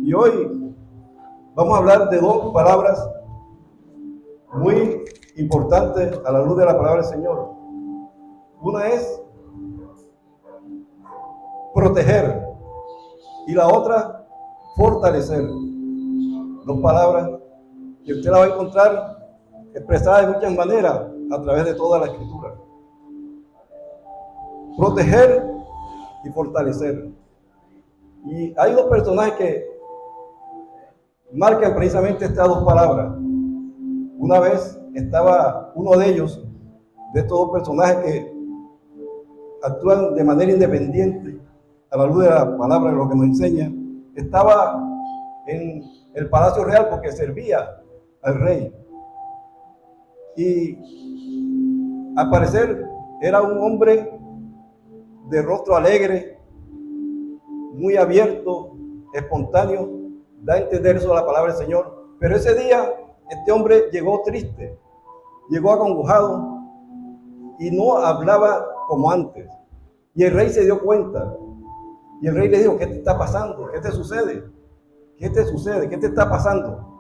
Y hoy vamos a hablar de dos palabras muy importantes a la luz de la palabra del Señor. Una es proteger y la otra fortalecer. Dos palabras que usted la va a encontrar expresada de muchas maneras a través de toda la Escritura. Proteger y fortalecer. Y hay dos personajes que marcan precisamente estas dos palabras. Una vez estaba uno de ellos, de estos dos personajes que actúan de manera independiente a la luz de la palabra, de lo que nos enseña, estaba en el palacio real porque servía al rey. Y al parecer era un hombre de rostro alegre, muy abierto, espontáneo, da a entender eso la palabra del Señor. Pero ese día este hombre llegó triste, llegó acongojado y no hablaba como antes. Y el rey se dio cuenta. Y el rey le dijo: ¿qué te está pasando? ¿Qué te sucede? ¿Qué te sucede? ¿Qué te está pasando?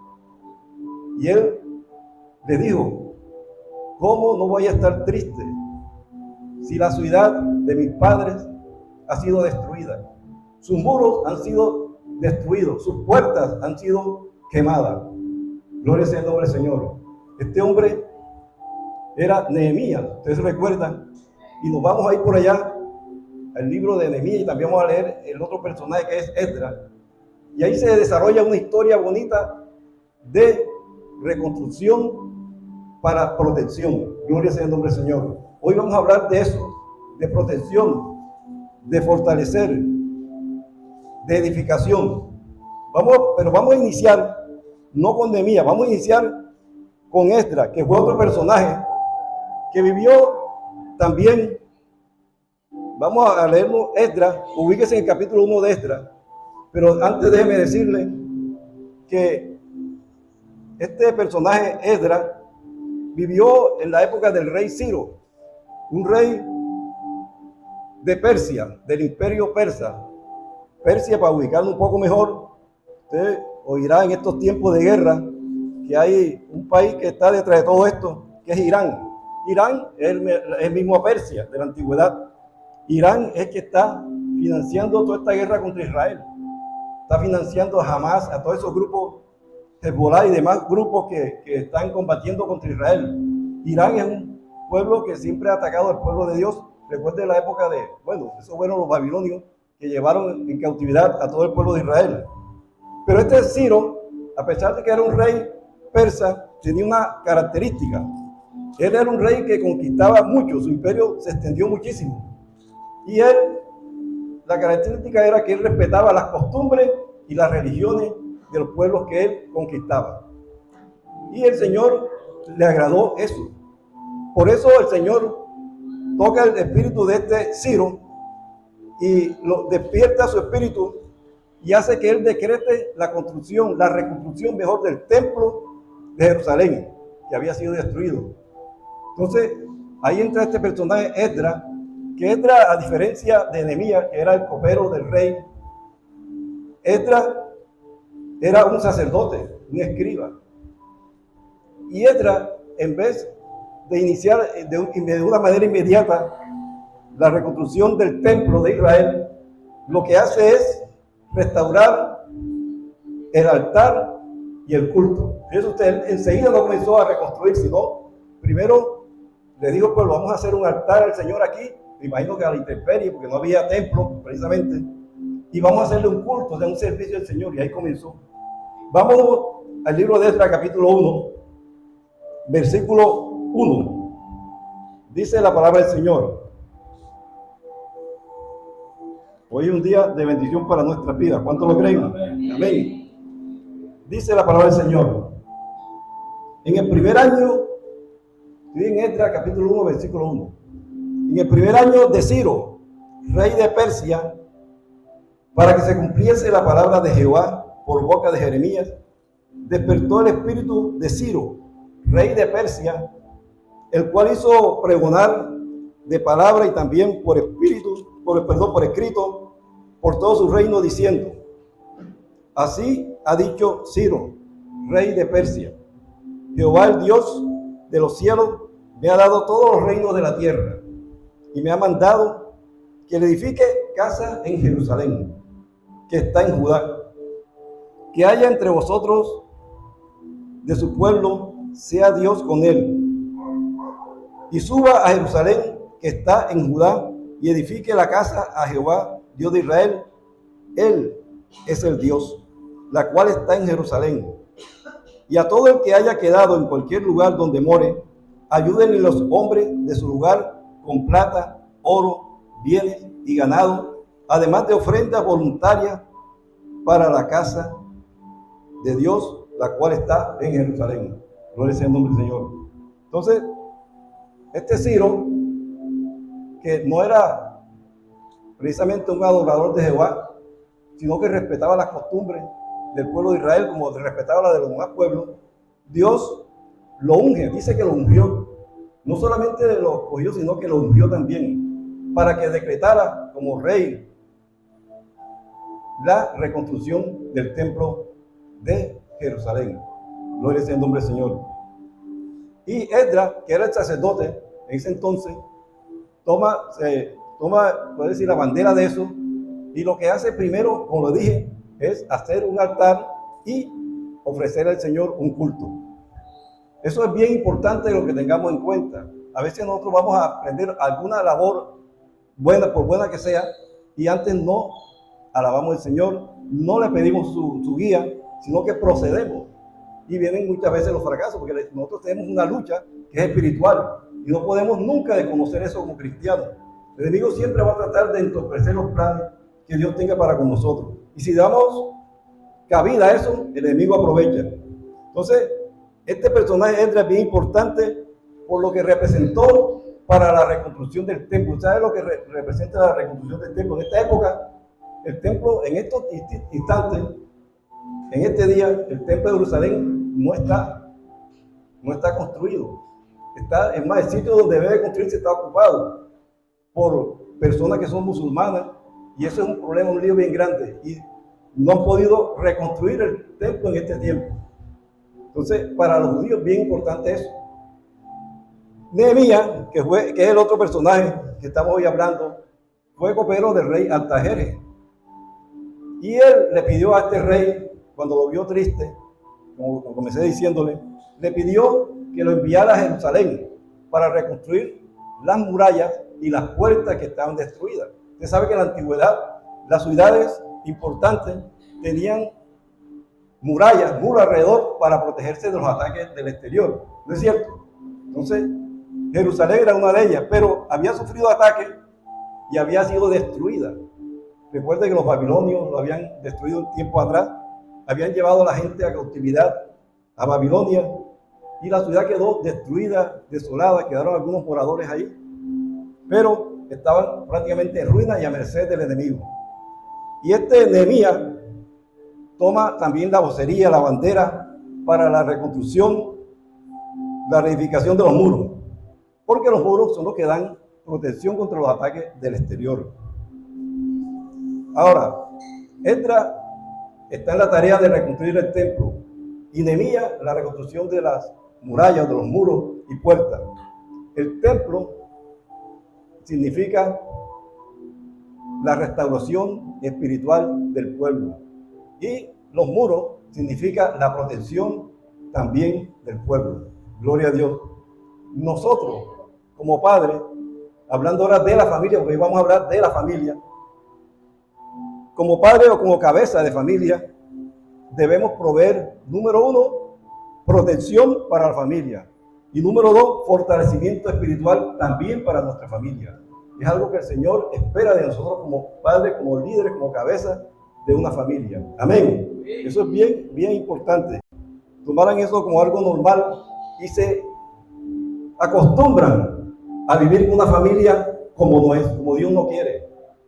Y él le dijo: ¿cómo no voy a estar triste si la ciudad de mis padres ha sido destruida? Sus muros han sido destruidos, sus puertas han sido quemadas. Gloria sea el nombre del Señor. Este hombre era Nehemías, ustedes recuerdan, y nos vamos a ir por allá al libro de Nehemías y también vamos a leer el otro personaje que es Esdras. Y ahí se desarrolla una historia bonita de reconstrucción para protección. Gloria sea el nombre del Señor. Hoy vamos a hablar de eso, de protección, de fortalecer, de edificación. Pero vamos a iniciar no con Nehemías, vamos a iniciar con Esdras, que fue otro personaje que vivió también. Vamos a leerlo, Esdras, ubíquese en el capítulo 1 de Esdras. Pero antes déjeme decirle que este personaje, Esdras, vivió en la época del rey Ciro, un rey de Persia, del imperio persa. Persia, para ubicarlo un poco mejor, usted oirá en estos tiempos de guerra que hay un país que está detrás de todo esto, que es Irán. Irán es el mismo Persia de la antigüedad. Irán es el que está financiando toda esta guerra contra Israel. Está financiando a Hamas, a todos esos grupos, Hezbollah y demás grupos que están combatiendo contra Israel. Irán es un pueblo que siempre ha atacado al pueblo de Dios. Recuerde la época de, esos fueron los babilonios que llevaron en cautividad a todo el pueblo de Israel. Pero este Ciro, a pesar de que era un rey persa, tenía una característica. Él era un rey que conquistaba mucho, su imperio se extendió muchísimo. Y él, la característica era que él respetaba las costumbres y las religiones de los pueblos que él conquistaba. Y el Señor le agradó eso. Por eso el Señor toca el espíritu de este Ciro y lo despierta su espíritu y hace que él decrete la construcción, la reconstrucción mejor del templo de Jerusalén, que había sido destruido. Entonces, ahí entra este personaje Esdras, que Esdras, a diferencia de Nehemías, que era el copero del rey, Esdras era un sacerdote, un escriba. Y Esdras, en vez de iniciar de una manera inmediata la reconstrucción del templo de Israel, lo que hace es restaurar el altar y el culto. Fíjese usted, enseguida no comenzó a reconstruir, sino primero le dijo: pues vamos a hacer un altar al Señor aquí, me imagino que a la intemperie, porque no había templo precisamente, y vamos a hacerle un culto, un servicio al Señor, y ahí comenzó. Vamos al libro de Esdras, capítulo 1, versículo 1. Dice la palabra del Señor: hoy es un día de bendición para nuestras vidas. ¿Cuántos lo creen? Amén. Dice la palabra del Señor: en el primer año, estoy en Esdras capítulo 1, versículo 1. En el primer año de Ciro, rey de Persia, para que se cumpliese la palabra de Jehová por boca de Jeremías, despertó el espíritu de Ciro, rey de Persia, el cual hizo pregonar de palabra y también por escrito, por todo su reino, diciendo: Así ha dicho Ciro, rey de Persia: Jehová, el Dios de los cielos, me ha dado todos los reinos de la tierra y me ha mandado que le edifique casa en Jerusalén, que está en Judá, que haya entre vosotros de su pueblo, sea Dios con él, y suba a Jerusalén, que está en Judá, y edifique la casa a Jehová, Dios de Israel. Él es el Dios, la cual está en Jerusalén. Y a todo el que haya quedado en cualquier lugar donde more, ayúdenle los hombres de su lugar con plata, oro, bienes y ganado, además de ofrendas voluntarias para la casa de Dios, la cual está en Jerusalén. Gloria sea el nombre del Señor. Entonces, este Ciro, que no era precisamente un adorador de Jehová, sino que respetaba las costumbres del pueblo de Israel como respetaba la de los demás pueblos, Dios lo unge, dice que lo ungió. No solamente lo escogió, sino que lo ungió también, para que decretara como rey la reconstrucción del templo de Jerusalén. Gloria sea el nombre del Señor. Y Esdras, que era el sacerdote en ese entonces, toma, puede decir, la bandera de eso, y lo que hace primero, como lo dije, es hacer un altar y ofrecer al Señor un culto. Eso es bien importante lo que tengamos en cuenta. A veces nosotros vamos a aprender alguna labor buena, por buena que sea, y antes no alabamos al Señor, no le pedimos su guía, sino que procedemos. Y vienen muchas veces los fracasos, porque nosotros tenemos una lucha que es espiritual, y no podemos nunca desconocer eso como cristianos. El enemigo siempre va a tratar de entorpecer los planes que Dios tenga para con nosotros. Y si damos cabida a eso, el enemigo aprovecha. Entonces, este personaje Esdras es bien importante por lo que representó para la reconstrucción del templo. ¿Sabe lo que representa la reconstrucción del templo? En esta época, el templo, en estos instantes, en este día, el templo de Jerusalén no está construido. Es más, el sitio donde debe construirse está ocupado por personas que son musulmanas, y eso es un problema, un lío bien grande, y no han podido reconstruir el templo en este tiempo. Entonces, para los judíos es bien importante eso. Nehemías, que es el otro personaje que estamos hoy hablando, fue copero del rey Artajerjes. Y él le pidió a este rey, cuando lo vio triste, como comencé diciéndole, le pidió que lo enviara a Jerusalén para reconstruir las murallas y las puertas que estaban destruidas. Usted sabe que en la antigüedad las ciudades importantes tenían murallas, muros alrededor para protegerse de los ataques del exterior. ¿No es cierto? Entonces, Jerusalén era una de ellas, pero había sufrido ataques y había sido destruida. Recuerde que los babilonios lo habían destruido un tiempo atrás, habían llevado a la gente a cautividad a Babilonia, y la ciudad quedó destruida, desolada, quedaron algunos moradores ahí, pero estaban prácticamente en ruinas y a merced del enemigo. Y este Nehemías toma también la vocería, la bandera para la reconstrucción, la reedificación de los muros, porque los muros son los que dan protección contra los ataques del exterior. Ahora, Esdras está en la tarea de reconstruir el templo, y Nehemías la reconstrucción de las murallas, de los muros y puertas. El templo significa la restauración espiritual del pueblo, y los muros significa la protección también del pueblo. Gloria a Dios. Nosotros, como padres, hablando ahora de la familia, porque hoy vamos a hablar de la familia, como padre o como cabeza de familia, debemos proveer, número uno, protección para la familia, y número dos, fortalecimiento espiritual también para nuestra familia. Es algo que el Señor espera de nosotros como padres, como líderes, como cabeza de una familia. Amén. Eso es bien, bien importante. Tomaran eso como algo normal y se acostumbran a vivir con una familia como no es, como Dios no quiere.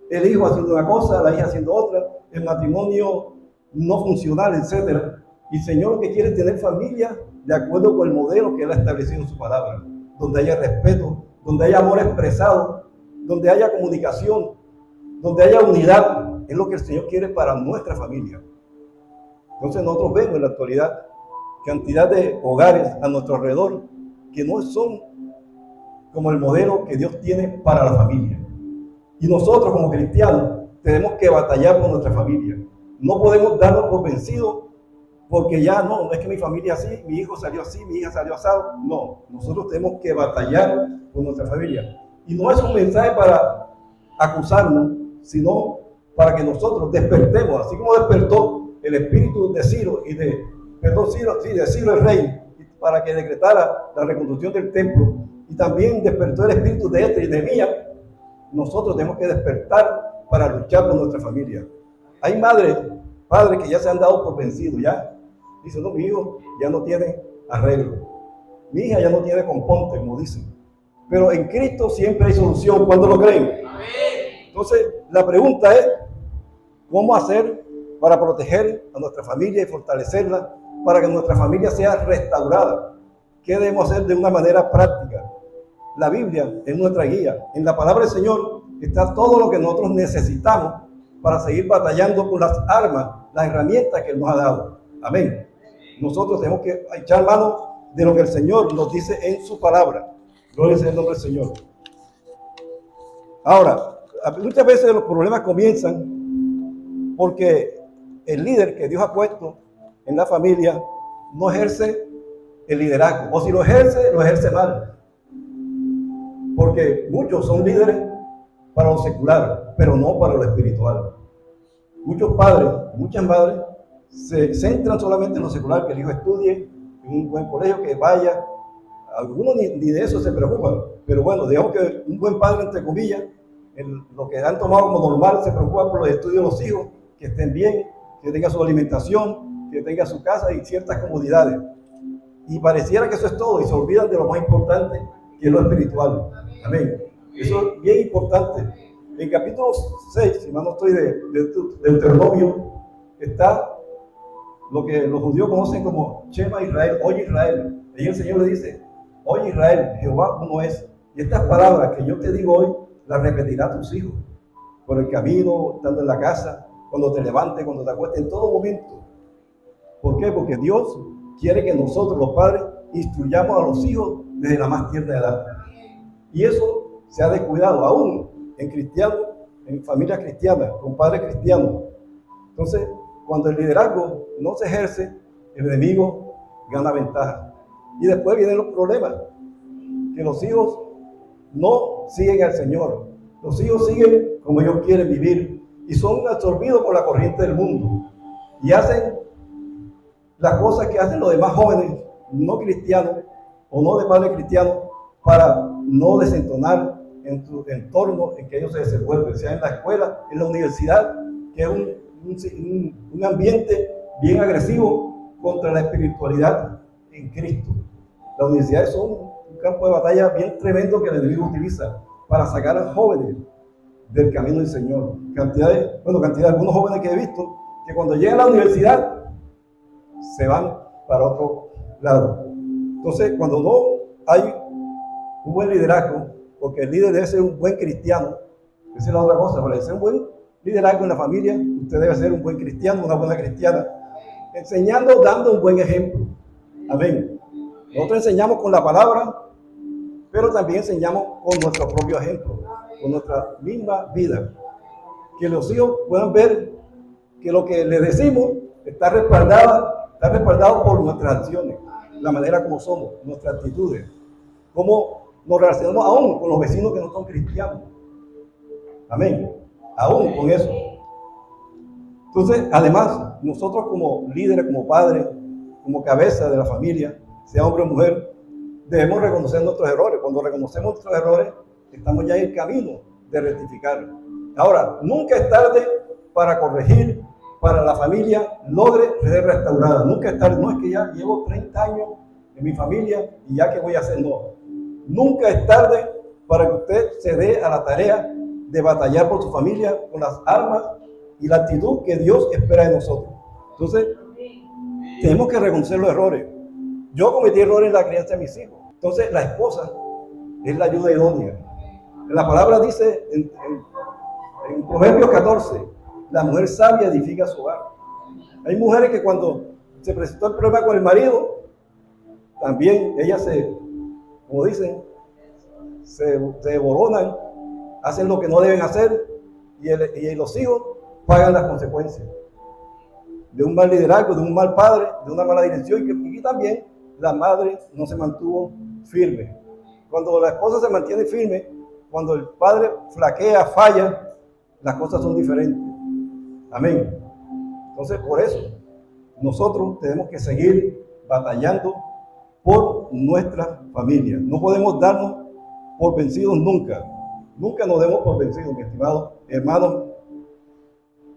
El hijo haciendo una cosa, la hija haciendo otra, el matrimonio no funcional, etc. Y el Señor lo que quiere es tener familia de acuerdo con el modelo que Él ha establecido en su palabra, donde haya respeto, donde haya amor expresado, donde haya comunicación, donde haya unidad. Es lo que el Señor quiere para nuestra familia. Entonces nosotros vemos en la actualidad cantidad de hogares a nuestro alrededor que no son como el modelo que Dios tiene para la familia. Y nosotros como cristianos tenemos que batallar por nuestra familia. No podemos darnos por vencidos porque ya no es que mi familia así, mi hijo salió así, mi hija salió asado. No, nosotros tenemos que batallar por nuestra familia. Y no es un mensaje para acusarnos, sino para que nosotros despertemos, así como despertó el espíritu de Ciro y de Ciro el rey, para que decretara la reconstrucción del templo, y también despertó el espíritu de Esdras y de Nehemías. Nosotros tenemos que despertar para luchar por nuestra familia. Hay madres, padres que ya se han dado por vencidos, ya dicen, no, mi hijo ya no tiene arreglo, mi hija ya no tiene componte, como dicen, pero en Cristo siempre hay solución. ¿Cuándo lo creen? Entonces la pregunta es, ¿cómo hacer para proteger a nuestra familia y fortalecerla para que nuestra familia sea restaurada? ¿Qué debemos hacer de una manera práctica? La Biblia es nuestra guía. En la palabra del Señor está todo lo que nosotros necesitamos para seguir batallando con las armas, las herramientas que Él nos ha dado. Amén. Nosotros tenemos que echar mano de lo que el Señor nos dice en su palabra. Gloria sea el nombre del Señor. Ahora, muchas veces los problemas comienzan porque el líder que Dios ha puesto en la familia no ejerce el liderazgo, o si lo ejerce mal. Porque muchos son líderes para lo secular, pero no para lo espiritual. Muchos padres, muchas madres se centran solamente en lo secular, que el hijo estudie en un buen colegio, que vaya. Algunos ni de eso se preocupan, pero bueno, digamos que un buen padre, entre comillas, lo que han tomado como normal, se preocupa por los estudios de los hijos, que estén bien, que tengan su alimentación, que tengan su casa y ciertas comodidades. Y pareciera que eso es todo, y se olvidan de lo más importante, que es lo espiritual. Amén. Eso es bien importante. En capítulo 6, si mal no estoy, de Deuteronomio, está lo que los judíos conocen como Shema Israel, oye Israel. Y el Señor le dice, oye Israel, Jehová uno es. Y estas palabras que yo te digo hoy, las repetirá a tus hijos. Por el camino, estando en la casa, cuando te levantes, cuando te acuestes, en todo momento. ¿Por qué? Porque Dios quiere que nosotros, los padres, instruyamos a los hijos desde la más tierna edad. Y eso se ha descuidado, aún en cristianos, en familias cristianas, con padres cristianos. Entonces, cuando el liderazgo no se ejerce, el enemigo gana ventaja. Y después vienen los problemas, que los hijos no siguen al Señor. Los hijos siguen como ellos quieren vivir y son absorbidos por la corriente del mundo. Y hacen las cosas que hacen los demás jóvenes no cristianos o no de padres cristianos para no desentonar en su entorno en que ellos se desenvuelven, sea en la escuela, en la universidad, que es un ambiente bien agresivo contra la espiritualidad en Cristo. Las universidades son un campo de batalla bien tremendo que el enemigo utiliza para sacar a jóvenes del camino del Señor. Algunos jóvenes que he visto que cuando llegan a la universidad se van para otro lado. Entonces, cuando no hay un buen liderazgo, porque el líder debe ser un buen cristiano, esa es la otra cosa, para ser un buen liderazgo en la familia, usted debe ser un buen cristiano, una buena cristiana, enseñando, dando un buen ejemplo. Amén. Nosotros enseñamos con la palabra, pero también enseñamos con nuestro propio ejemplo, con nuestra misma vida. Que los hijos puedan ver que lo que les decimos está respaldado por nuestras acciones, la manera como somos, nuestras actitudes, cómo nos relacionamos aún con los vecinos que no son cristianos. Amén. Aún con eso. Entonces, además, nosotros como líderes, como padres, como cabeza de la familia, sea hombre o mujer, debemos reconocer nuestros errores. Cuando reconocemos nuestros errores, estamos ya en el camino de rectificar. Ahora, nunca es tarde para corregir, para la familia logre ser restaurada. Nunca es tarde. No es que ya llevo 30 años en mi familia y ya que voy a hacer, no. Nunca es tarde para que usted se dé a la tarea de batallar por su familia con las armas y la actitud que Dios espera de nosotros. Entonces, tenemos que reconocer los errores. Yo cometí errores en la crianza de mis hijos. Entonces, la esposa es la ayuda idónea. La palabra dice en Proverbios 14, la mujer sabia edifica su hogar. Hay mujeres que cuando se presentó el problema con el marido, también ellas como dicen, se desboronan, hacen lo que no deben hacer y los hijos pagan las consecuencias de un mal liderazgo, de un mal padre, de una mala dirección y también la madre no se mantuvo firme. Cuando la esposa se mantiene firme, cuando el padre flaquea, falla, las cosas son diferentes. Amén. Entonces, por eso, nosotros tenemos que seguir batallando por nuestra familia. No podemos darnos por vencidos nunca. Nunca nos demos por vencidos, mis estimados hermanos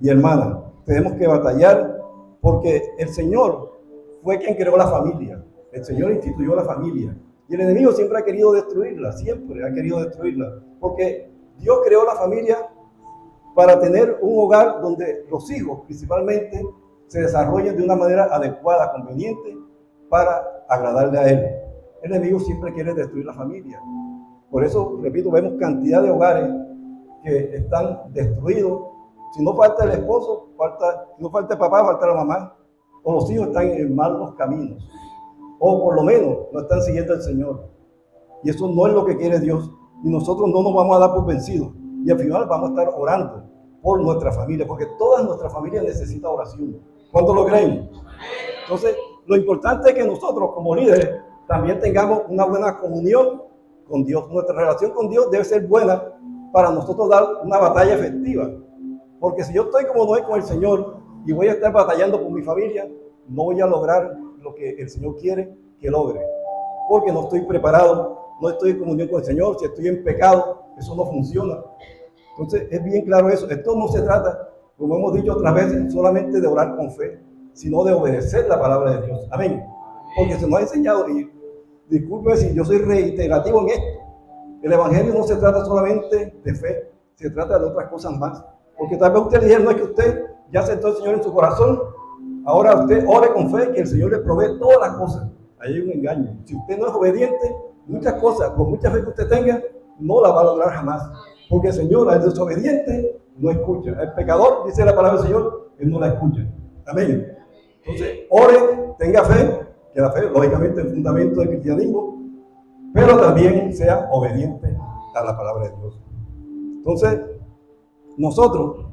y hermanas. Tenemos que batallar porque el Señor fue quien creó la familia. El Señor instituyó la familia. Y el enemigo siempre ha querido destruirla, siempre ha querido destruirla. Porque Dios creó la familia para tener un hogar donde los hijos principalmente se desarrollen de una manera adecuada, conveniente, para agradarle a Él. El enemigo siempre quiere destruir la familia. Por eso, repito, vemos cantidad de hogares que están destruidos. Si no falta el esposo, si no falta el papá, falta la mamá. O los hijos están en malos caminos. O por lo menos no están siguiendo al Señor. Y eso no es lo que quiere Dios. Y nosotros no nos vamos a dar por vencidos. Y al final vamos a estar orando por nuestra familia, porque toda nuestra familia necesita oración. ¿Cuántos lo creen? Entonces, lo importante es que nosotros como líderes también tengamos una buena comunión con Dios. Nuestra relación con Dios debe ser buena para nosotros dar una batalla efectiva. Porque si yo estoy como no es con el Señor y voy a estar batallando por mi familia, no voy a lograr lo que el Señor quiere que logre. Porque no estoy preparado, no estoy en comunión con el Señor, si estoy en pecado, eso no funciona. Entonces es bien claro eso. Esto no se trata, como hemos dicho otras veces, solamente de orar con fe, sino de obedecer la palabra de Dios. Amén. Porque se nos ha enseñado, y disculpe si yo soy reiterativo en esto, el evangelio no se trata solamente de fe, se trata de otras cosas más. Porque tal vez usted le dijeron, no es que usted ya aceptó al Señor en su corazón, ahora usted ore con fe que el Señor le provee todas las cosas. Ahí hay un engaño. Si usted no es obediente, muchas cosas, por mucha fe que usted tenga, no la va a lograr jamás. Porque el Señor, al desobediente, no escucha. El pecador, dice la palabra del Señor, él no la escucha. Amén. Entonces, ore, tenga fe, que la fe, lógicamente, es el fundamento del cristianismo, pero también sea obediente a la palabra de Dios. Entonces, nosotros,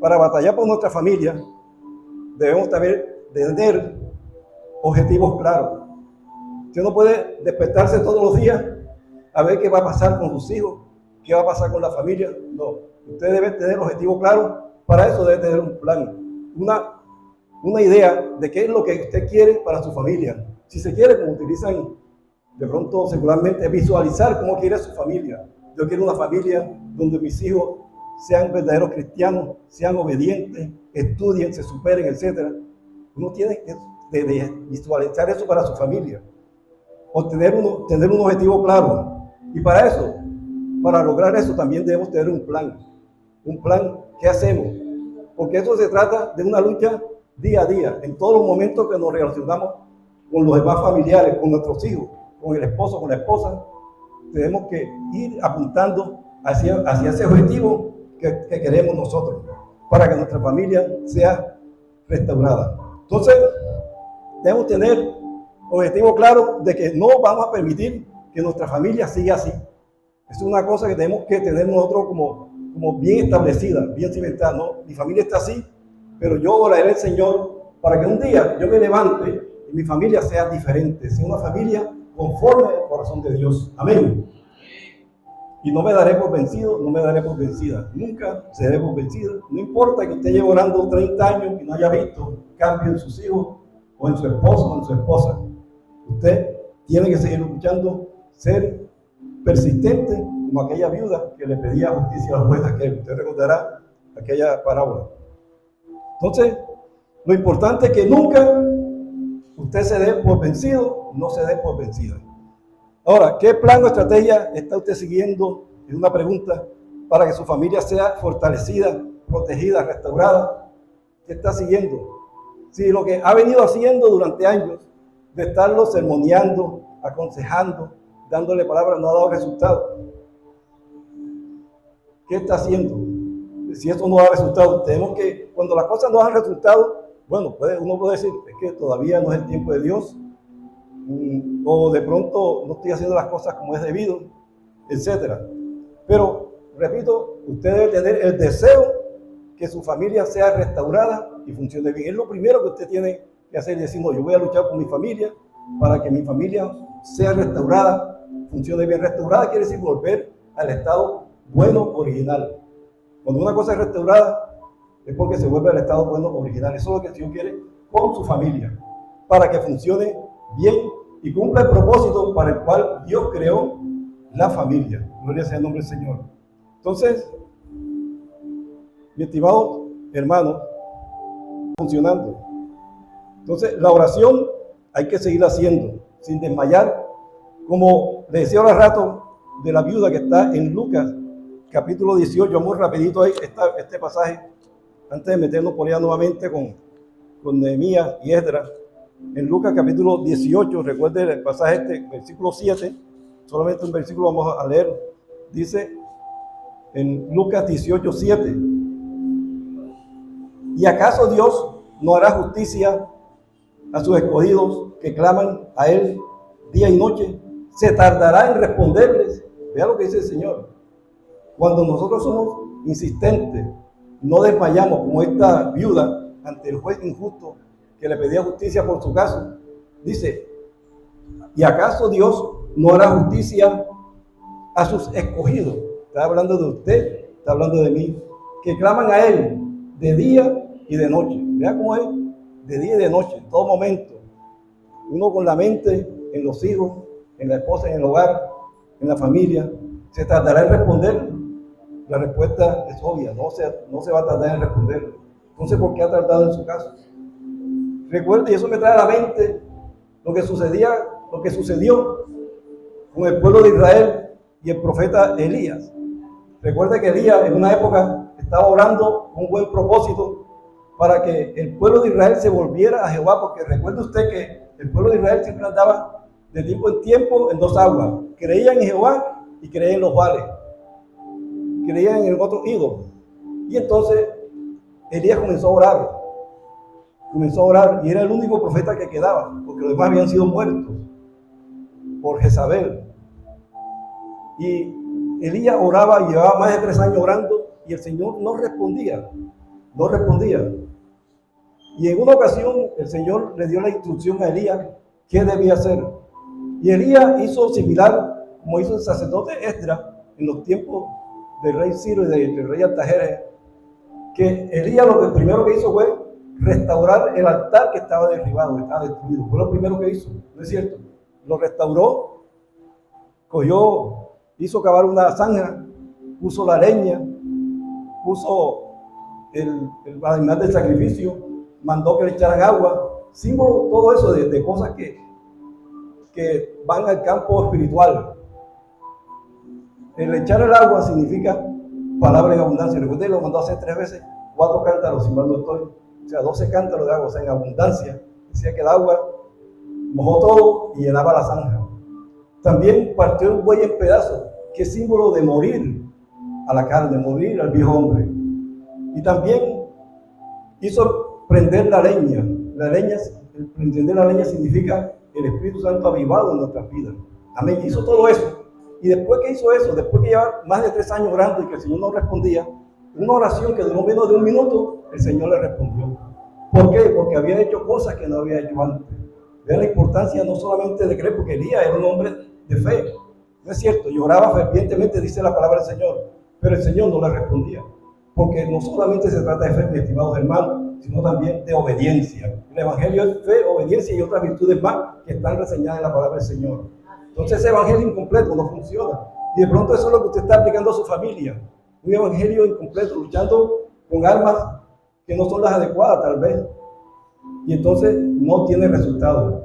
para batallar por nuestra familia, debemos también tener objetivos claros. Usted no puede despertarse todos los días a ver qué va a pasar con sus hijos, qué va a pasar con la familia. No, usted debe tener objetivos claros. Para eso debe tener un plan, una idea de qué es lo que usted quiere para su familia. Si se quiere, como utilizan de pronto secularmente, visualizar cómo quiere su familia. Yo quiero una familia donde mis hijos sean verdaderos cristianos, sean obedientes, estudien, se superen, etc. Uno tiene que visualizar eso para su familia. O tener un objetivo claro. Y para eso, para lograr eso, también debemos tener un plan. Un plan, ¿qué hacemos? Porque eso se trata de una lucha día a día, en todos los momentos que nos relacionamos con los demás familiares, con nuestros hijos, con el esposo, con la esposa. Tenemos que ir apuntando hacia ese objetivo que queremos nosotros, para que nuestra familia sea restaurada. Entonces, debemos tener objetivo claro de que no vamos a permitir que nuestra familia siga así. Es una cosa que tenemos que tener nosotros como bien establecida, bien cimentada. ¿No? Mi familia está así, pero yo oraré al Señor para que un día yo me levante y mi familia sea diferente, sea una familia conforme al corazón de Dios. Amén. Y no me daré por vencido, no me daré por vencida. Nunca seré por vencido. No importa que usted lleve orando 30 años y no haya visto cambio en sus hijos, o en su esposo, o en su esposa. Usted tiene que seguir luchando, ser persistente, como aquella viuda que le pedía justicia al juez aquel. Usted recordará aquella parábola. Entonces, lo importante es que nunca usted se dé por vencido, no se dé por vencida. Ahora, ¿qué plan o estrategia está usted siguiendo? Es una pregunta para que su familia sea fortalecida, protegida, restaurada. ¿Qué está siguiendo? Si lo que ha venido haciendo durante años, de estarlo sermoneando, aconsejando, dándole palabras, no ha dado resultado. ¿Qué está haciendo? Si eso no da resultado, tenemos que, cuando las cosas no dan resultado, Bueno, uno puede decir, es que todavía no es el tiempo de Dios, o de pronto no estoy haciendo las cosas como es debido, etcétera. Pero, repito, usted debe tener el deseo que su familia sea restaurada y funcione bien. Es lo primero que usted tiene que hacer, decir, no, yo voy a luchar por mi familia para que mi familia sea restaurada, funcione bien. Restaurada quiere decir volver al estado bueno original. Cuando una cosa es restaurada, es porque se vuelve al estado bueno original. Eso es lo que el Señor quiere con su familia, para que funcione bien y cumpla el propósito para el cual Dios creó la familia. Gloria sea el nombre del Señor. Entonces, mi estimado hermano, funcionando. Entonces, la oración hay que seguir haciendo, sin desmayar, como le decía ahora rato de la viuda que está en Lucas, capítulo 18, muy rapidito ahí, este pasaje, antes de meternos por allá nuevamente con Nehemías y Esdras. En Lucas capítulo 18, recuerde el pasaje versículo 7, solamente un versículo vamos a leer. Dice en Lucas 18, 7, ¿y acaso Dios no hará justicia a sus escogidos que claman a Él día y noche? ¿Se tardará en responderles? Vea lo que dice el Señor. Cuando nosotros somos insistentes, no desmayamos como esta viuda ante el juez injusto que le pedía justicia por su caso. Dice, ¿y acaso Dios no hará justicia a sus escogidos? Está hablando de usted, está hablando de mí, que claman a Él de día y de noche. Vea cómo es, de día y de noche, en todo momento. Uno con la mente en los hijos, en la esposa, en el hogar, en la familia. ¿Se tardará en responder? La respuesta es obvia, no se va a tardar en responder. Entonces, ¿por qué ha tardado en su caso? Recuerde, y eso me trae a la mente lo que sucedió con el pueblo de Israel y el profeta Elías. Recuerde que Elías en una época estaba orando con un buen propósito para que el pueblo de Israel se volviera a Jehová, porque recuerde usted que el pueblo de Israel siempre andaba de tiempo en tiempo en dos aguas. Creían en Jehová y creían en los Baales. Creían en el otro ídolo. Y entonces Elías comenzó a orar y era el único profeta que quedaba, porque los demás habían sido muertos por Jezabel. Y Elías oraba y llevaba más de 3 años orando y el Señor no respondía. Y en una ocasión el Señor le dio la instrucción a Elías qué debía hacer. Y Elías hizo similar como hizo el sacerdote Esdras en los tiempos del rey Ciro y del rey Artajerjes, que Elías lo primero que hizo fue restaurar el altar que estaba derribado, que estaba destruido. Fue lo primero que hizo, ¿no es cierto? Lo restauró, hizo cavar una zanja, puso la leña, puso el animal del sacrificio, mandó que le echaran agua, símbolo, todo eso de cosas que van al campo espiritual. El echar el agua significa palabra en abundancia. Recuerden, lo mandó a hacer 3 veces, 4 cántaros, si mal no estoy. O sea, 12 cántaros de agua, o sea, en abundancia. Decía que el agua mojó todo y llenaba la zanja. También partió el buey en pedazos, que es símbolo de morir a la carne, morir al viejo hombre. Y también hizo prender la leña. El prender la leña significa el Espíritu Santo avivado en nuestras vidas. Amén. Hizo todo eso. Y después que hizo eso, después que llevaba más de 3 años orando y que el Señor no respondía, una oración que duró menos de 1 minuto, el Señor le respondió. ¿Por qué? Porque había hecho cosas que no había hecho antes. Vean la importancia no solamente de creer, porque Elías era un hombre de fe. No es cierto, lloraba fervientemente, dice la palabra del Señor, pero el Señor no le respondía. Porque no solamente se trata de fe, mis estimados hermanos, sino también de obediencia. El Evangelio es fe, obediencia y otras virtudes más que están reseñadas en la palabra del Señor. Entonces ese evangelio incompleto no funciona. Y de pronto eso es lo que usted está aplicando a su familia. Un evangelio incompleto, luchando con armas que no son las adecuadas tal vez. Y entonces no tiene resultado.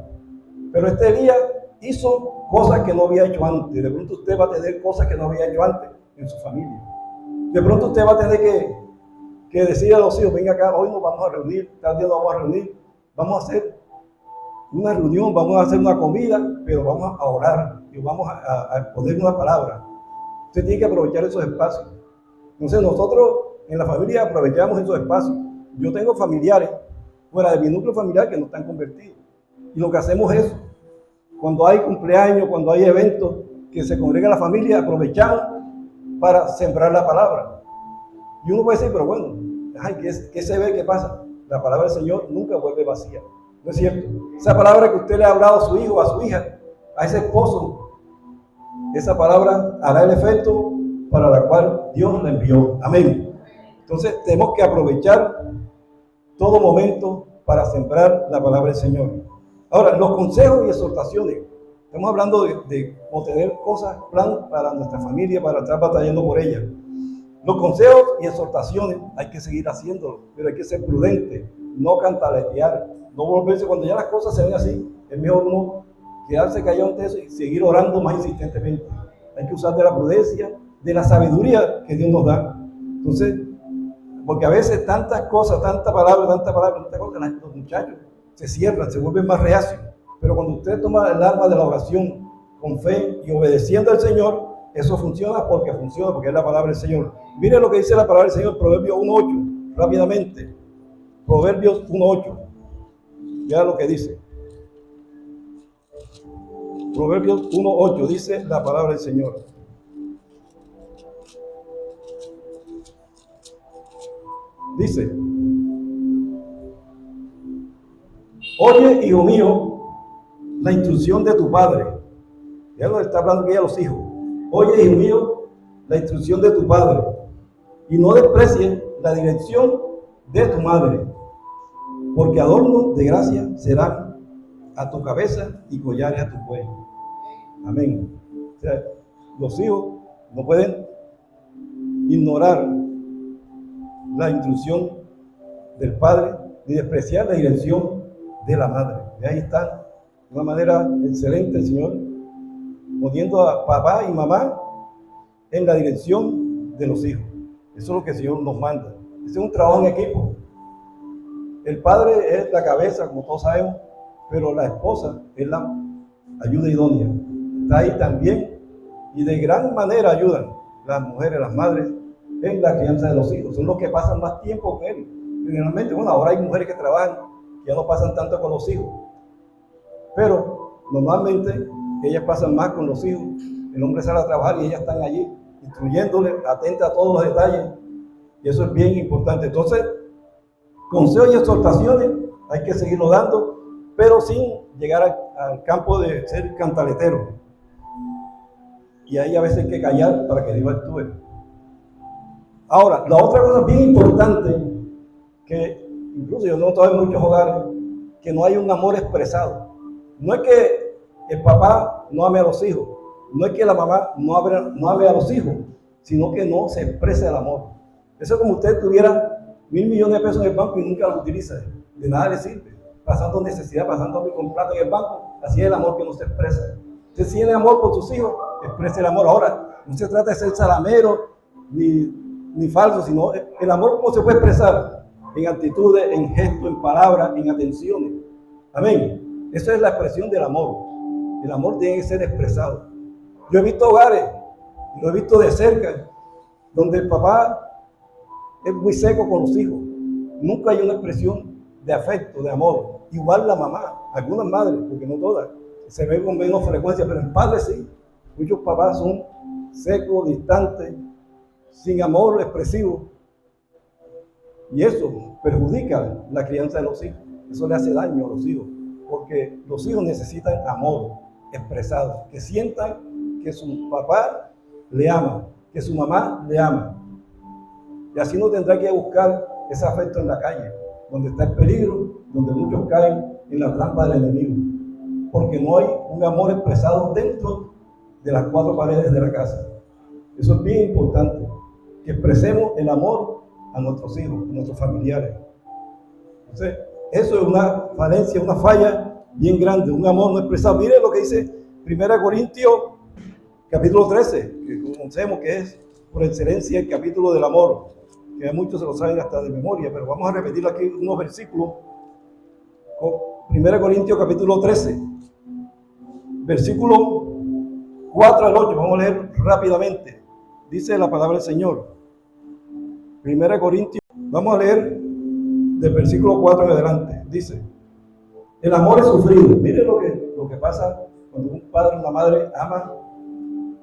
Pero este Elías hizo cosas que no había hecho antes. De pronto usted va a tener cosas que no había hecho antes en su familia. De pronto usted va a tener que decir a los hijos, venga acá, hoy nos vamos a reunir, tal día nos vamos a reunir, vamos a hacer una reunión, vamos a hacer una comida, pero vamos a orar y vamos a poner una palabra. Usted tiene que aprovechar esos espacios. Entonces nosotros en la familia aprovechamos esos espacios. Yo tengo familiares fuera de mi núcleo familiar que no están convertidos. Y lo que hacemos es, cuando hay cumpleaños, cuando hay eventos, que se congrega la familia, aprovechamos para sembrar la palabra. Y uno puede decir, pero bueno, ay, ¿qué se ve? ¿Qué pasa? La palabra del Señor nunca vuelve vacía. ¿No es cierto? Esa palabra que usted le ha hablado a su hijo, a su hija, a ese esposo, esa palabra hará el efecto para la cual Dios la envió. Amén. Entonces tenemos que aprovechar todo momento para sembrar la palabra del Señor. Ahora, los consejos y exhortaciones. Estamos hablando de tener cosas, plan para nuestra familia, para estar batallando por ella. Los consejos y exhortaciones hay que seguir haciéndolo, pero hay que ser prudente, no cantaletear, no volverse cuando ya las cosas se ven así. Es mejor uno quedarse callado ante eso y seguir orando más insistentemente. Hay que usar de la prudencia, de la sabiduría que Dios nos da. Entonces, porque a veces tantas cosas, tanta palabra, los muchachos se cierran, se vuelven más reacios. Pero cuando usted toma el arma de la oración con fe y obedeciendo al Señor, eso funciona, porque es la palabra del Señor. Mire lo que dice la palabra del Señor, Proverbios 1:8, rápidamente. Proverbios 1:8. Vea lo que dice. Proverbios 1:8 dice la palabra del Señor. Dice: oye, hijo mío, la instrucción de tu padre. Ya lo está hablando aquí a los hijos. Oye, hijo mío, la instrucción de tu padre, y no desprecies la dirección de tu madre, porque adornos de gracia serán a tu cabeza y collares a tu cuello. Amén. O sea, los hijos no pueden ignorar la instrucción del padre ni despreciar la dirección de la madre. Y ahí está, de una manera excelente, el Señor poniendo a papá y mamá en la dirección de los hijos. Eso es lo que el Señor nos manda. Ese es un trabajo en equipo. El padre es la cabeza, como todos sabemos, pero la esposa es la ayuda idónea. Está ahí también, y de gran manera ayudan las mujeres, las madres, en la crianza de los hijos. Son los que pasan más tiempo con él. Generalmente, bueno, ahora hay mujeres que trabajan, que ya no pasan tanto con los hijos, pero normalmente ellas pasan más con los hijos. El hombre sale a trabajar y ellas están allí, instruyéndole, atentas a todos los detalles, y eso es bien importante. Entonces, consejos y exhortaciones hay que seguirlo dando, pero sin llegar al campo de ser cantaletero. Y ahí a veces hay que callar para que Dios actúe. Ahora, la otra cosa bien importante, que incluso yo noto en muchos hogares, que no hay un amor expresado. No es que el papá no ame a los hijos, no es que la mamá no ame a los hijos, sino que no se expresa el amor. Eso es como usted tuviera 1.000 millones de pesos en el banco y nunca los utiliza. De nada le sirve. Pasando necesidad, pasando con plata en el banco, así es el amor que no se expresa. Usted tiene amor por sus hijos, expresa el amor. Ahora, no se trata de ser salamero ni falso, sino el amor como se puede expresar en actitudes, en gestos, en palabras, en atenciones. Amén. Esa es la expresión del amor. El amor tiene que ser expresado. Yo he visto hogares, lo he visto de cerca, donde el papá es muy seco con los hijos. Nunca hay una expresión de afecto, de amor. Igual la mamá, algunas madres, porque no todas, se ven con menos frecuencia, pero el padre sí. Muchos papás son secos, distantes, sin amor expresivo. Y eso perjudica la crianza de los hijos. Eso le hace daño a los hijos, porque los hijos necesitan amor expresado, que sientan que su papá le ama, que su mamá le ama. Y así no tendrá que buscar ese afecto en la calle, donde está el peligro, donde muchos caen en la trampa del enemigo, porque no hay un amor expresado dentro de las cuatro paredes de la casa. Eso es bien importante, que expresemos el amor a nuestros hijos, a nuestros familiares. Entonces, eso es una falencia, una falla bien grande, un amor no expresado. Miren lo que dice 1 Corintios capítulo 13, que conocemos que es por excelencia el capítulo del amor, que muchos se lo saben hasta de memoria, pero vamos a repetir aquí unos versículos. 1 Corintios capítulo 13, versículo 4 al 8, vamos a leer rápidamente. Dice la palabra del Señor. 1 Corintios, vamos a leer del versículo 4 en adelante. Dice, el amor es sufrido. Miren lo que pasa cuando un padre o una madre ama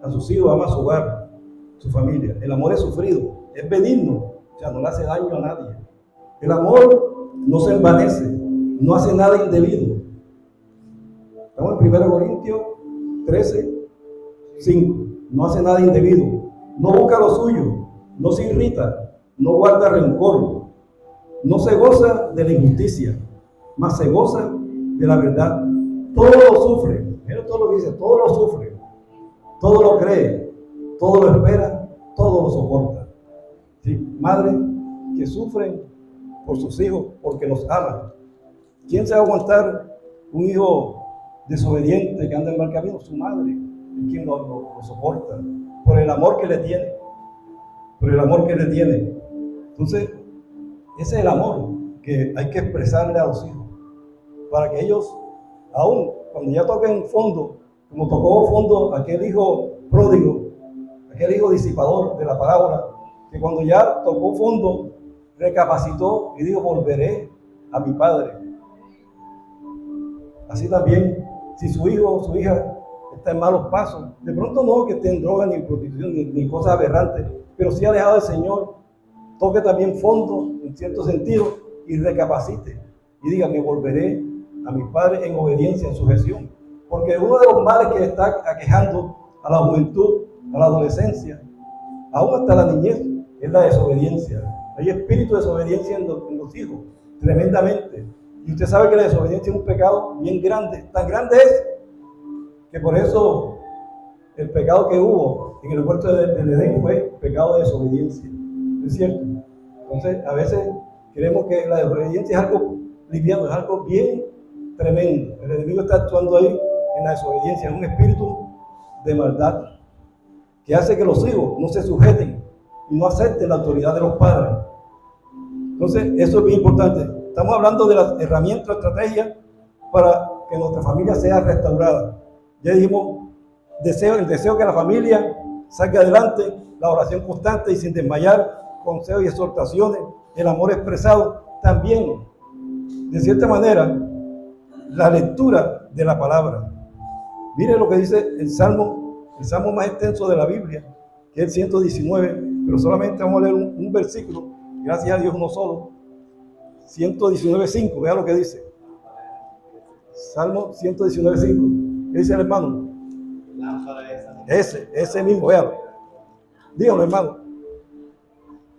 a sus hijos, ama a su hogar, su familia. El amor es sufrido, es benigno, o sea, no le hace daño a nadie. El amor no se envanece, no hace nada indebido. Estamos en 1 Corintios 13, 5. No hace nada indebido, no busca lo suyo, no se irrita, no guarda rencor, no se goza de la injusticia, mas se goza de la verdad. Todo lo sufre, mira todo lo que dice, todo lo sufre, todo lo cree, todo lo espera, todo lo soporta. ¿Sí? Madres que sufren por sus hijos porque los aman. ¿Quién se va a aguantar un hijo desobediente que anda en mal camino? Su madre. ¿Y quién lo soporta? Por el amor que le tiene. Por el amor que le tiene. Entonces, ese es el amor que hay que expresarle a los hijos. Para que ellos, aún cuando ya toquen fondo, como tocó fondo aquel hijo pródigo, aquel hijo disipador de la parábola, que cuando ya tocó fondo, recapacitó y dijo, volveré a mi padre. Así también, si su hijo o su hija está en malos pasos, de pronto no que esté en droga, ni en prostitución, ni cosas aberrantes, pero si alejado del Señor, toque también fondo, en cierto sentido, y recapacite, y diga, me volveré a mi padre en obediencia, en sujeción. Porque uno de los males que está aquejando a la juventud, a la adolescencia, aún hasta la niñez, es la desobediencia. Hay espíritu de desobediencia en los hijos, tremendamente. Y usted sabe que la desobediencia es un pecado bien grande. Tan grande es que por eso el pecado que hubo en el huerto del Edén fue pecado de desobediencia. ¿Es cierto? Entonces, a veces creemos que la desobediencia es algo liviano, es algo bien tremendo. El enemigo está actuando ahí en la desobediencia, es un espíritu de maldad que hace que los hijos no se sujeten y no acepten la autoridad de los padres. Entonces, eso es bien importante. Estamos hablando de las herramientas, estrategias para que nuestra familia sea restaurada. Ya dijimos, el deseo que la familia salga adelante, la oración constante y sin desmayar, consejos y exhortaciones, el amor expresado. También, de cierta manera, la lectura de la palabra. Mire lo que dice el salmo más extenso de la Biblia, que es el 119, pero solamente vamos a leer un versículo, gracias a Dios uno solo. 119.5, vea lo que dice. Salmo 119.5. ¿Qué dice el hermano? Ese mismo, véalo. Dígame, hermano.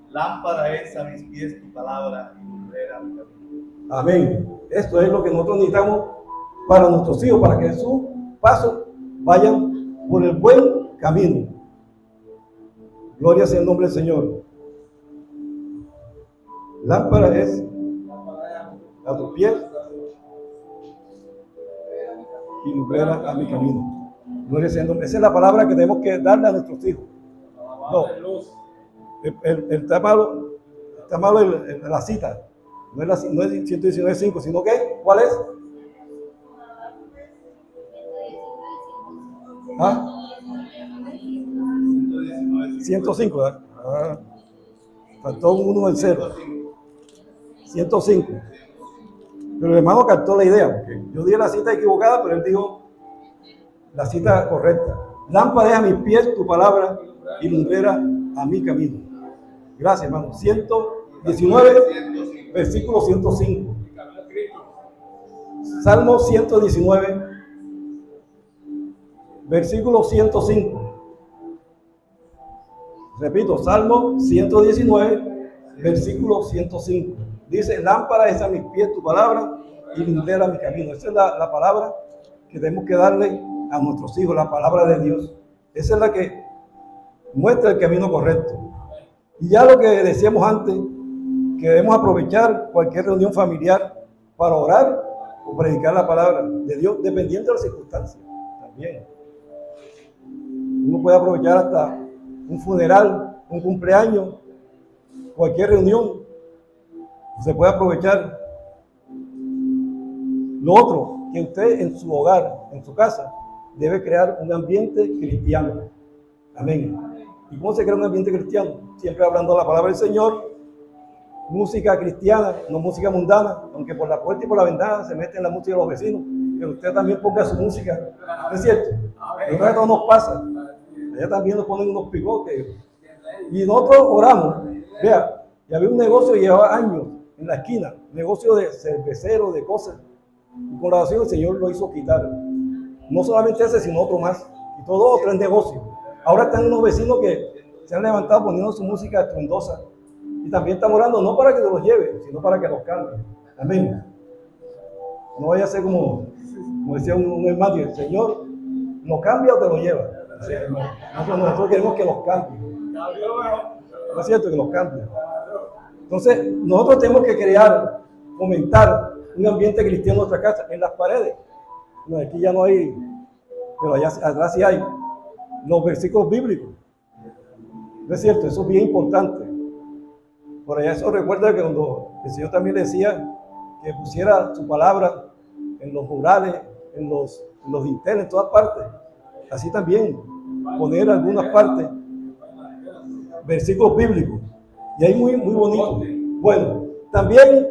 Lámpara es a mis pies tu palabra y lumbrera mi camino. Amén. Esto es lo que nosotros necesitamos para nuestros hijos, para que sus pasos vayan por el buen camino. Gloria sea el nombre del Señor. Lámpara es a tus pies y lumbrera a mi camino. Gloria sea el nombre. Esa es la palabra que tenemos que darle a nuestros hijos. No, está malo la cita. No es 119.5, sino que, ¿cuál es? ¿Ah? 105, ¿verdad? Ah, faltó uno del 0. 105. Pero el hermano captó la idea, porque yo di la cita equivocada, pero él dijo la cita correcta. Lámpara es a mis pies tu palabra y lumbrera a mi camino. Gracias, hermano. 119, versículo 105. Salmo 119, versículo 105. Repito, Salmo 119, versículo 105. Dice, lámpara es a mis pies tu palabra y lumbrera mi camino. Esa es la palabra que tenemos que darle a nuestros hijos, la palabra de Dios. Esa es la que muestra el camino correcto. Y ya lo que decíamos antes, que debemos aprovechar cualquier reunión familiar para orar o predicar la palabra de Dios, dependiendo de las circunstancias también. Uno puede aprovechar hasta un funeral, un cumpleaños, cualquier reunión, se puede aprovechar. Lo otro, que usted en su hogar, en su casa, debe crear un ambiente cristiano. Amén. ¿Y cómo se crea un ambiente cristiano? Siempre hablando la palabra del Señor, música cristiana, no música mundana, aunque por la puerta y por la ventana se mete en la música de los vecinos, que usted también ponga su música, ¿no es cierto? En rato nos pasa, allá también nos ponen unos picotes, y nosotros oramos, vea, y había un negocio que llevaba años en la esquina, negocio de cervecero, de cosas, y con la oración el Señor lo hizo quitar, no solamente ese, sino otro más, y todos dos o tres negocios. Ahora están unos vecinos que se han levantado poniendo su música estruendosa, y también están orando no para que te los lleve, sino para que los cambie. Amén. No vaya a ser como decía un hermano, el Señor lo cambia o te lo lleva. O sea, nosotros queremos que los cambie. No es cierto que los cambie. Entonces, nosotros tenemos que crear, fomentar un ambiente cristiano en nuestra casa, en las paredes. No, aquí ya no hay, pero allá atrás sí hay los versículos bíblicos. No es cierto, eso es bien importante. Por allá eso recuerda que cuando el Señor también decía que pusiera su palabra en los murales, en los dinteles, en todas partes. Así también poner en algunas partes versículos bíblicos. Y ahí muy bonito. Bueno, también,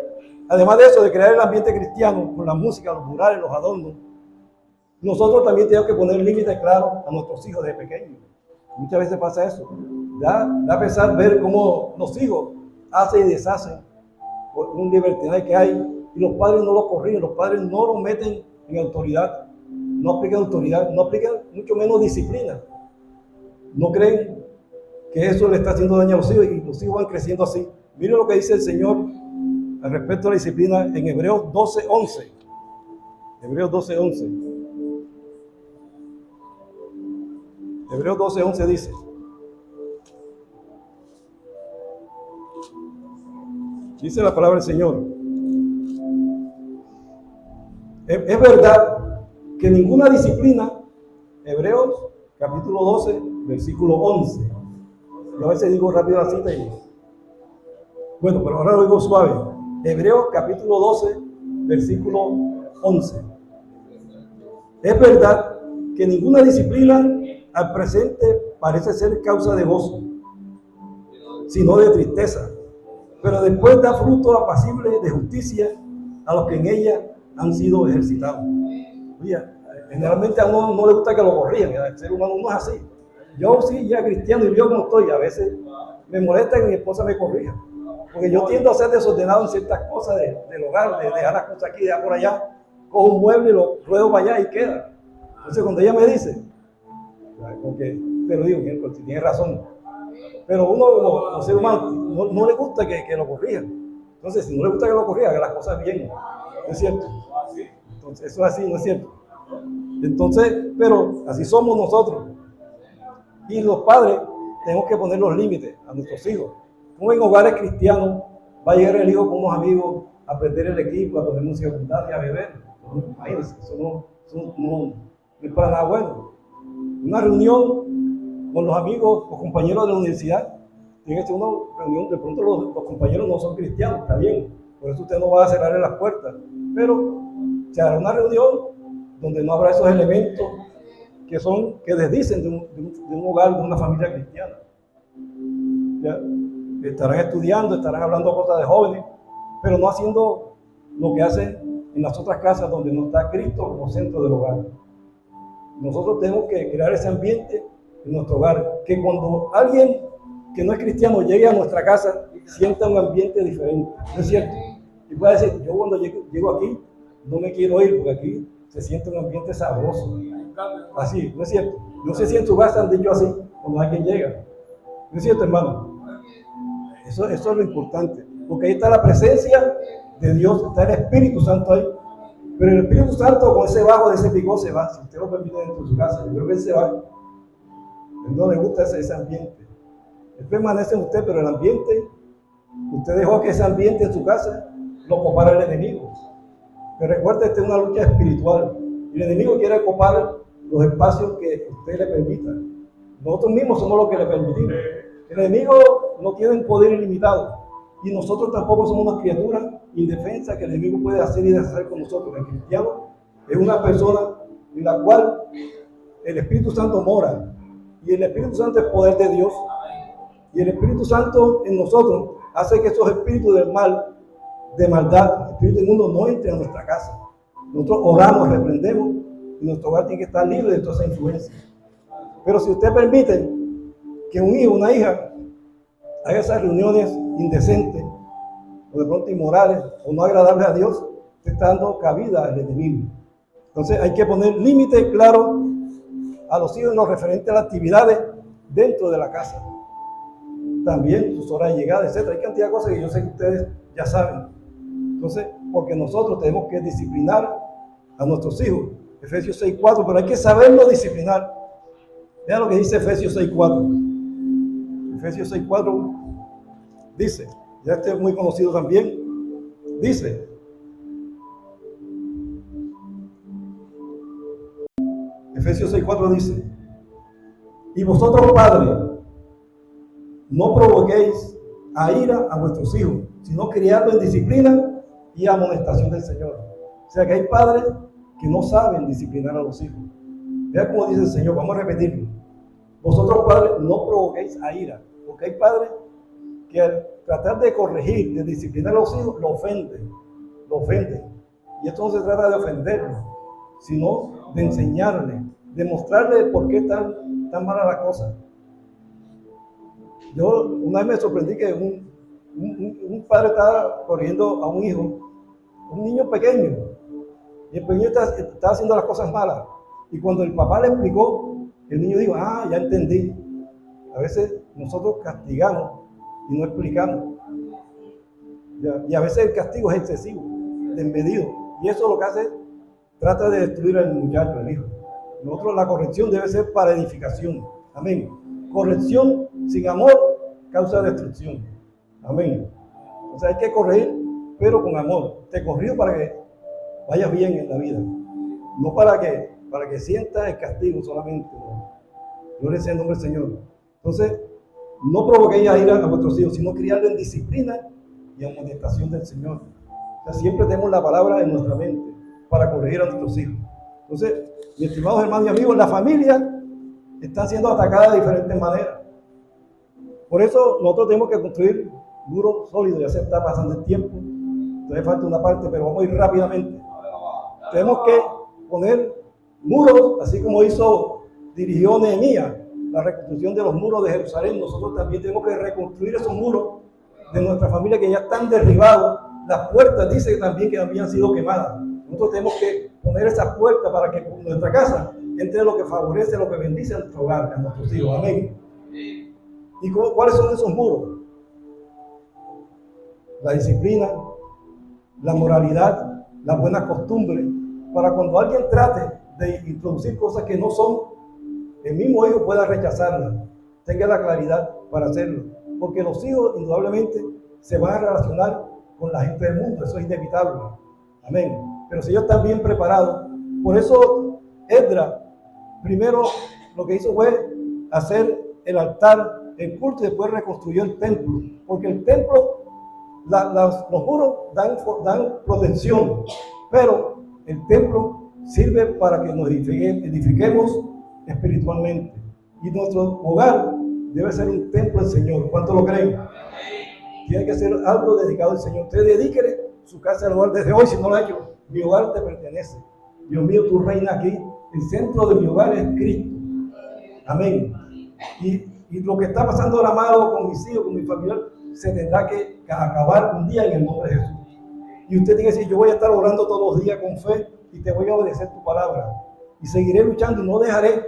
además de eso, de crear el ambiente cristiano con la música, los murales, los adornos, nosotros también tenemos que poner límites claros a nuestros hijos desde pequeños. Muchas veces pasa eso. Da a pesar ver cómo los hijos hacen y deshacen por un libertinaje que hay, y los padres no lo corrigen, los padres no lo meten en autoridad, no aplican autoridad, no aplican mucho menos disciplina. No creen que eso le está haciendo daño a los hijos y los hijos van creciendo así. Miren lo que dice el Señor al respecto de la disciplina en Hebreos 12:11. Hebreos 12:11. Hebreos 12:11 dice: dice la palabra del Señor. Es verdad que ninguna disciplina, Hebreos capítulo 12, versículo 11. Yo a veces digo rápido la cita y... Bueno, pero ahora lo digo suave. Hebreos capítulo 12, versículo 11. Es verdad que ninguna disciplina al presente parece ser causa de gozo, sino de tristeza, pero después da fruto apacible de justicia a los que en ella han sido ejercitados. Oye, generalmente a uno no le gusta que lo corrijan, el ser humano no es así. Yo sí, ya cristiano y yo como estoy, a veces me molesta que mi esposa me corrija, porque yo tiendo a ser desordenado en ciertas cosas del hogar, de dejar las cosas aquí, de por allá, cojo un mueble y lo ruedo para allá y queda. Entonces cuando ella me dice, porque te lo digo, si tiene razón, pero uno como ser humano no le gusta que lo corrijan. Entonces si no le gusta que lo corrijan, haga las cosas bien, ¿no es cierto? Entonces eso es así, ¿no es cierto? Entonces, pero así somos nosotros. Y los padres tenemos que poner los límites a nuestros hijos. Como en hogares cristianos va a llegar el hijo con unos amigos a aprender el equipo, a poner música mundana y a beber. Imagínense, eso no es para nada bueno. Una reunión con los amigos, los compañeros de la universidad, tiene que ser una reunión, de pronto los compañeros no son cristianos, está bien, por eso usted no va a cerrarle las puertas, pero se hará una reunión donde no habrá esos elementos que desdicen de un hogar, de una familia cristiana. ¿Ya? Estarán estudiando, estarán hablando cosas de jóvenes, pero no haciendo lo que hacen en las otras casas donde no está Cristo como centro del hogar. Nosotros tenemos que crear ese ambiente en nuestro hogar, que cuando alguien que no es cristiano llegue a nuestra casa, sienta un ambiente diferente, ¿no es cierto? Y puede decir, yo cuando llego aquí, no me quiero ir, porque aquí se siente un ambiente sabroso. Así, ¿no es cierto? No sé si en tu casa han dicho así, cuando alguien llega. ¿No es cierto, hermano? Eso es lo importante, porque ahí está la presencia de Dios, está el Espíritu Santo ahí. Pero el Espíritu Santo con ese bajo de ese picón se va, si usted lo permite dentro de su casa, yo creo que él se va. A él no le gusta ese ambiente. Él permanece en usted, pero el ambiente, usted dejó que ese ambiente en su casa lo copara el enemigo. Pero recuerda, esta es una lucha espiritual. Y el enemigo quiere copar los espacios que usted le permita. Nosotros mismos somos los que le permitimos. El enemigo no tiene un poder ilimitado. Y nosotros tampoco somos una criatura indefensa que el enemigo puede hacer y deshacer con nosotros. El cristiano es una persona en la cual el Espíritu Santo mora. Y el Espíritu Santo es poder de Dios. Y el Espíritu Santo en nosotros hace que esos espíritus del mal, de maldad, espíritu inmundo, no entren a nuestra casa. Nosotros oramos, reprendemos, y nuestro hogar tiene que estar libre de toda esa influencia. Pero si usted permite que un hijo, una hija, haga esas reuniones indecentes, o de pronto inmorales, o no agradables a Dios, usted está dando cabida al enemigo. Entonces hay que poner límites claros a los hijos en lo referente a las actividades dentro de la casa. También sus horas de llegada, etc. Hay cantidad de cosas que yo sé que ustedes ya saben. Entonces, porque nosotros tenemos que disciplinar a nuestros hijos. Efesios 6:4, pero hay que saberlo disciplinar. Vean lo que dice Efesios 6:4. Efesios 6:4 dice, ya este es muy conocido también, dice, Efesios 6:4 dice, y vosotros padres, no provoquéis a ira a vuestros hijos, sino criadlos en disciplina y amonestación del Señor. O sea que hay padres que no saben disciplinar a los hijos. Vean cómo dice el Señor, vamos a repetirlo. Vosotros padres no provoquéis a ira, porque hay padres que al tratar de corregir, de disciplinar a los hijos, lo ofenden. Y esto no se trata de ofenderlo, sino de enseñarle, de mostrarle por qué tan mala la cosa. Yo una vez me sorprendí que un padre estaba corrigiendo a un hijo, un niño pequeño, y el pequeño estaba haciendo las cosas malas. Y cuando el papá le explicó, el niño dijo, ya entendí. A veces nosotros castigamos y no explicamos. Y a veces el castigo es excesivo, desmedido. Y eso lo que hace, trata de destruir al muchacho, al hijo. Nosotros la corrección debe ser para edificación. Amén. Corrección sin amor causa destrucción. Amén. O sea, hay que corregir, pero con amor. Te corrijo para que vayas bien en la vida. No para que sientas el castigo solamente. Gloria sea el nombre del Señor. Entonces, no provoquéis a ira a vuestros hijos, sino criarlos en disciplina y amonestación del Señor. O sea, siempre tenemos la palabra en nuestra mente para corregir a nuestros hijos. Entonces, mis estimados hermanos y amigos, la familia está siendo atacada de diferentes maneras. Por eso nosotros tenemos que construir muros sólidos. Ya se está pasando el tiempo. Todavía falta una parte, pero vamos a ir rápidamente. Tenemos que poner muros, así como dirigió Nehemías, la reconstrucción de los muros de Jerusalén. Nosotros también tenemos que reconstruir esos muros de nuestra familia que ya están derribados. Las puertas dice también que habían sido quemadas. Nosotros tenemos que poner esas puertas para que en nuestra casa entre lo que favorece, lo que bendice a nuestro hogar, a nuestros hijos. Amén. ¿Y cuáles son esos muros? La disciplina, la moralidad, las buenas costumbres, para cuando alguien trate de introducir cosas que no son, el mismo hijo pueda rechazarlas, tenga la claridad para hacerlo, porque los hijos indudablemente se van a relacionar con la gente del mundo, eso es inevitable, amén, pero si ellos están bien preparados, por eso Esdras primero lo que hizo fue hacer el altar, el culto, y después reconstruyó el templo, porque el templo, los muros dan protección, pero el templo sirve para que nos edifiquemos espiritualmente. Y nuestro hogar debe ser un templo del Señor. ¿Cuánto lo creen? Tiene que ser algo dedicado al Señor. Usted dedíquele su casa al hogar desde hoy, si no lo ha hecho. Mi hogar te pertenece. Dios mío, tú reinas aquí. El centro de mi hogar es Cristo. Amén. Y lo que está pasando ahora malo con mis hijos, con mi familia, se tendrá que acabar un día en el nombre de Jesús. Y usted tiene que decir, yo voy a estar orando todos los días con fe y te voy a obedecer tu palabra. Y seguiré luchando y no dejaré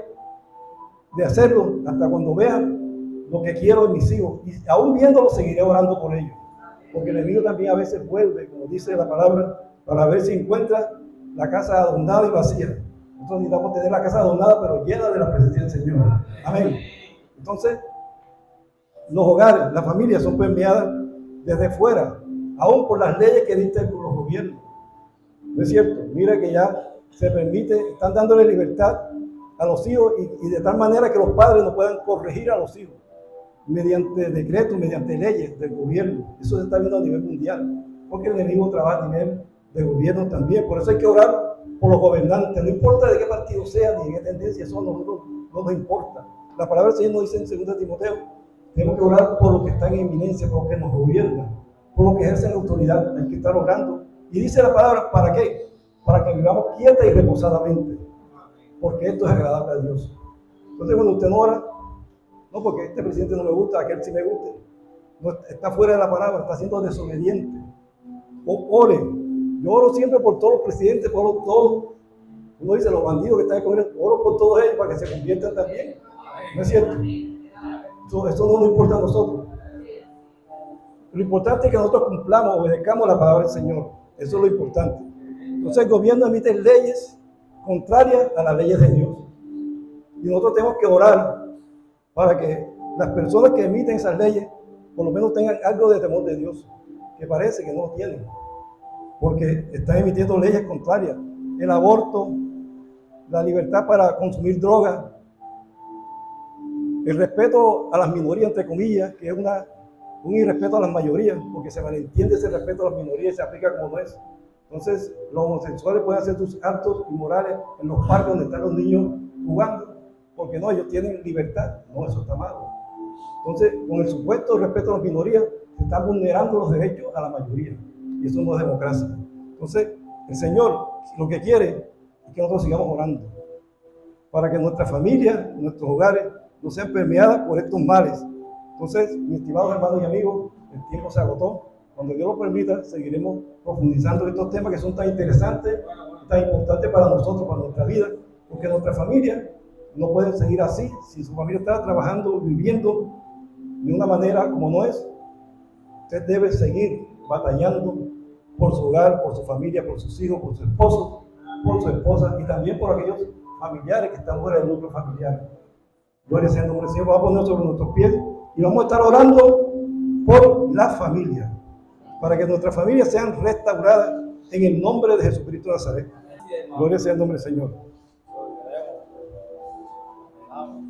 de hacerlo hasta cuando vean lo que quiero en mis hijos. Y aún viéndolo, seguiré orando por ellos. Porque el enemigo también a veces vuelve, como dice la palabra, para ver si encuentra la casa adornada y vacía. Nosotros necesitamos tener la casa adornada, pero llena de la presencia del Señor. Amén. Entonces, los hogares, las familias son permeadas desde fuera, aún por las leyes que dictan los gobiernos. ¿No es cierto? Mira que ya se permite, están dándole libertad a los hijos y de tal manera que los padres no puedan corregir a los hijos mediante decretos, mediante leyes del gobierno. Eso se está viendo a nivel mundial, porque el enemigo trabaja a nivel de gobierno también. Por eso hay que orar por los gobernantes, no importa de qué partido sea ni de qué tendencia son, nosotros no nos importa. La palabra del Señor nos dice en 2 Timoteo Tenemos que orar por los que están en eminencia, por los que nos gobiernan, por los que ejercen la autoridad. Hay que estar orando. Y dice la palabra, ¿para qué? Para que vivamos quieta y reposadamente, porque esto es agradable a Dios. Entonces, cuando usted no ora, no porque este presidente no me gusta, aquel sí me guste, no, está fuera de la palabra, está siendo desobediente. Ore. Yo oro siempre por todos los presidentes, por todos. Uno dice, los bandidos que están en el Congreso, oro por todos ellos para que se conviertan también. ¿No es cierto? Eso no nos importa a nosotros. Lo importante es que nosotros cumplamos, obedezcamos la palabra del Señor. Eso es lo importante. Entonces el gobierno emite leyes contrarias a las leyes de Dios. Y nosotros tenemos que orar para que las personas que emiten esas leyes por lo menos tengan algo de temor de Dios, que parece que no lo tienen, porque están emitiendo leyes contrarias. El aborto, la libertad para consumir drogas, el respeto a las minorías, entre comillas, que es un irrespeto a las mayorías, porque se malentiende ese respeto a las minorías y se aplica como no es. Entonces, los homosexuales pueden hacer sus actos inmorales en los parques donde están los niños jugando, porque no, ellos tienen libertad. No, eso está mal. Entonces, con el supuesto respeto a las minorías, se están vulnerando los derechos a la mayoría, y eso no es democracia. Entonces, el Señor lo que quiere es que nosotros sigamos orando, para que nuestras familias, nuestros hogares, no sean permeadas por estos males. Entonces, mis estimados hermanos y amigos, el tiempo se agotó. Cuando Dios lo permita, seguiremos profundizando en estos temas que son tan interesantes, tan importantes para nosotros, para nuestra vida, porque nuestra familia no puede seguir así. Si su familia está trabajando, viviendo de una manera como no es, usted debe seguir batallando por su hogar, por su familia, por sus hijos, por su esposo, por su esposa y también por aquellos familiares que están fuera del núcleo familiar. Gloria sea el nombre del Señor. Vamos a poner sobre nuestros pies y vamos a estar orando por la familia, para que nuestras familias sean restauradas en el nombre de Jesucristo de Nazaret. Gloria sea el nombre del Señor.